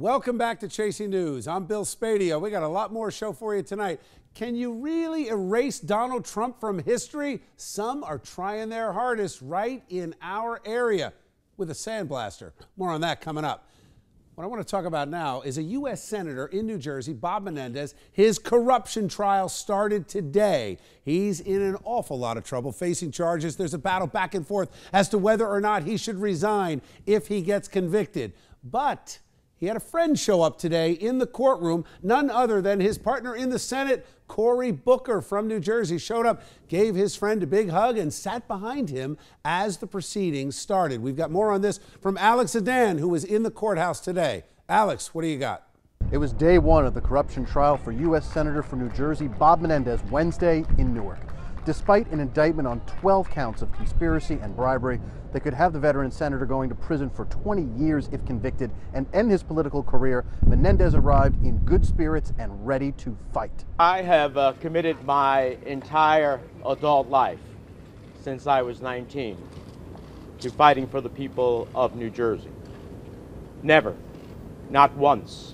Welcome back to Chasing News. I'm Bill Spadio. We got a lot more show for you tonight. Can you really erase Donald Trump from history? Some are trying their hardest right in our area with a sandblaster. More on that coming up. What I want to talk about now is a U.S. Senator in New Jersey, Bob Menendez. His corruption trial started today. He's in an awful lot of trouble facing charges. There's a battle back and forth as to whether or not he should resign if he gets convicted. But he had a friend show up today in the courtroom, none other than his partner in the Senate, Cory Booker from New Jersey, showed up, gave his friend a big hug, and sat behind him as the proceedings started. We've got more on this from Alex Adan, who was in the courthouse today. Alex, what do you got? It was day one of the corruption trial for U.S. Senator from New Jersey, Bob Menendez, Wednesday in Newark. Despite an indictment on 12 counts of conspiracy and bribery that could have the veteran senator going to prison for 20 years if convicted and end his political career, Menendez arrived in good spirits and ready to fight. I have committed my entire adult life, since I was 19, to fighting for the people of New Jersey. Never, not once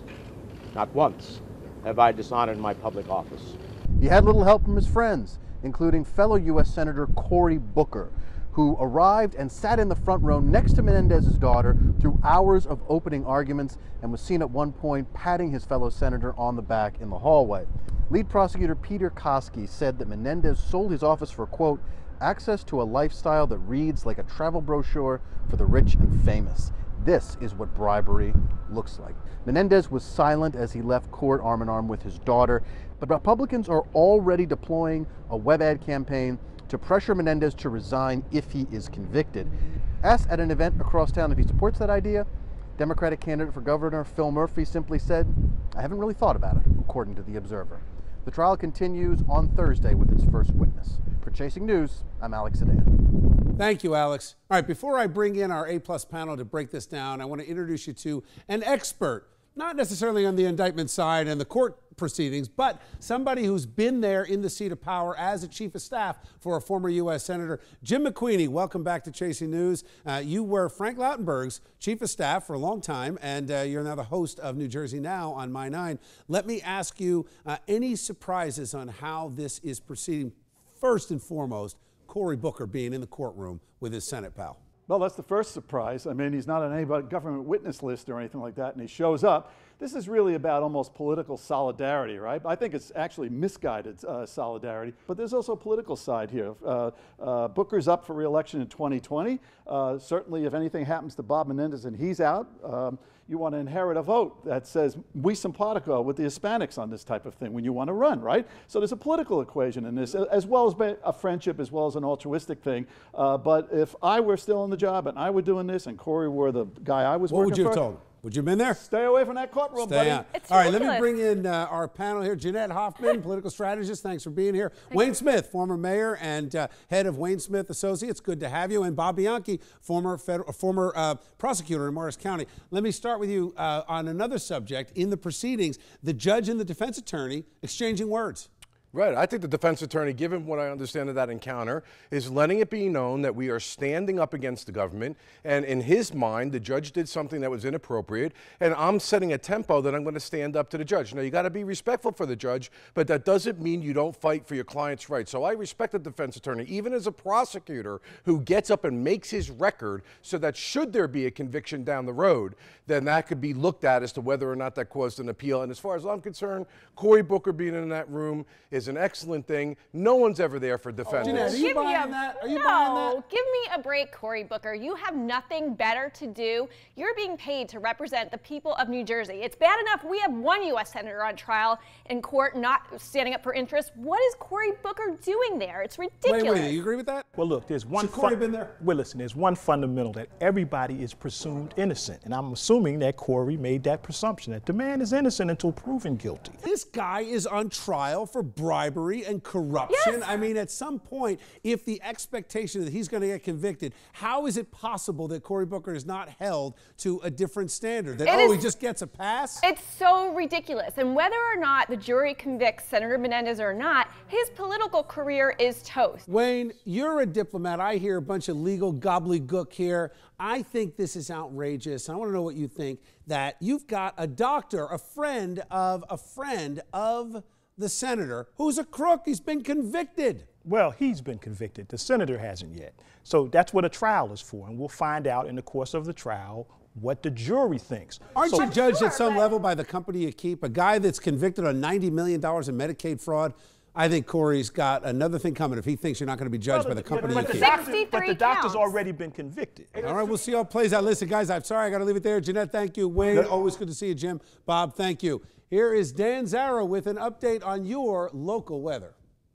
have I dishonored my public office. He had little help from his friends, including fellow U.S. Senator Cory Booker, who arrived and sat in the front row next to Menendez's daughter through hours of opening arguments and was seen at one point patting his fellow senator on the back in the hallway. Lead prosecutor Peter Koski said that Menendez sold his office for, quote, access to a lifestyle that reads like a travel brochure for the rich and famous. This is what bribery looks like. Menendez was silent as he left court arm in arm with his daughter, but Republicans are already deploying a web ad campaign to pressure Menendez to resign if he is convicted. Asked at an event across town if he supports that idea, Democratic candidate for governor Phil Murphy simply said, "I haven't really thought about it," according to The Observer. The trial continues on Thursday with its first witness. For Chasing News, I'm Alex Adan. Thank you, Alex. All right, before I bring in our A-plus panel to break this down, I want to introduce you to an expert, not necessarily on the indictment side and the court proceedings, but somebody who's been there in the seat of power as a chief of staff for a former U.S. Senator. Jim McQueenie, welcome back to Chasing News. You were Frank Lautenberg's chief of staff for a long time, and you're now the host of New Jersey Now on My 9. Let me ask you, any surprises on how this is proceeding? First and foremost, Cory Booker being in the courtroom with his Senate pal. Well, that's the first surprise. I mean, he's not on any government witness list or anything like that, and he shows up. This is really about almost political solidarity, right? I think it's actually misguided solidarity, but there's also a political side here. Booker's up for re-election in 2020. Certainly, if anything happens to Bob Menendez and he's out, you want to inherit a vote that says we simpatico with the Hispanics on this type of thing when you want to run, right? So there's a political equation in this, as well as a friendship, as well as an altruistic thing. But if I were still in the job and I were doing this and Cory were the guy I was working for, what would you have told him? Would you have been there? Stay away from that courtroom, buddy. All right, let me bring in our panel here. Jeanette Hoffman, political strategist. Thanks for being here. Wayne Smith, former mayor and head of Wayne Smith Associates. Good to have you. And Bob Bianchi, former prosecutor in Morris County. Let me start with you on another subject. In the proceedings, the judge and the defense attorney exchanging words. Right. I think the defense attorney, given what I understand of that encounter, is letting it be known that we are standing up against the government. And in his mind, the judge did something that was inappropriate. And I'm setting a tempo that I'm going to stand up to the judge. Now, you got to be respectful for the judge, but that doesn't mean you don't fight for your client's rights. So I respect the defense attorney, even as a prosecutor who gets up and makes his record so that should there be a conviction down the road, then that could be looked at as to whether or not that caused an appeal. And as far as I'm concerned, Cory Booker being in that room is an excellent thing. No one's ever there for defendants. Jeanette, are you buying that? Are you buying that? Give me a break, Cory Booker. You have nothing better to do. You're being paid to represent the people of New Jersey. It's bad enough we have one U.S. Senator on trial in court not standing up for interest. What is Cory Booker doing there? It's ridiculous. Wait, you agree with that? Well, look, there's one. So Cory been there? Well, listen, there's one fundamental that everybody is presumed innocent, and I'm assuming that Cory made that presumption that the man is innocent until proven guilty. This guy is on trial for bribery bribery and corruption. Yes. I mean, at some point, if the expectation that he's going to get convicted, how is it possible that Cory Booker is not held to a different standard? That, he just gets a pass? It's so ridiculous. And whether or not the jury convicts Senator Menendez or not, his political career is toast. Wayne, you're a diplomat. I hear a bunch of legal gobbledygook here. I think this is outrageous. I want to know what you think, that you've got a doctor, a friend of the senator, who's a crook. He's been convicted. Well, he's been convicted. The senator hasn't yet. So that's what a trial is for. And we'll find out in the course of the trial what the jury thinks. Aren't you judged at some level by the company you keep? A guy that's convicted on $90 million in Medicaid fraud. I think Cory's got another thing coming if he thinks you're not going to be judged by the company you keep. But the doctor's already been convicted. All right, we'll see how it plays out. Listen, guys, I'm sorry I got to leave it there. Jeanette, thank you. Wayne, always good to see you. Jim, Bob, thank you. Here is Dan Zara with an update on your local weather.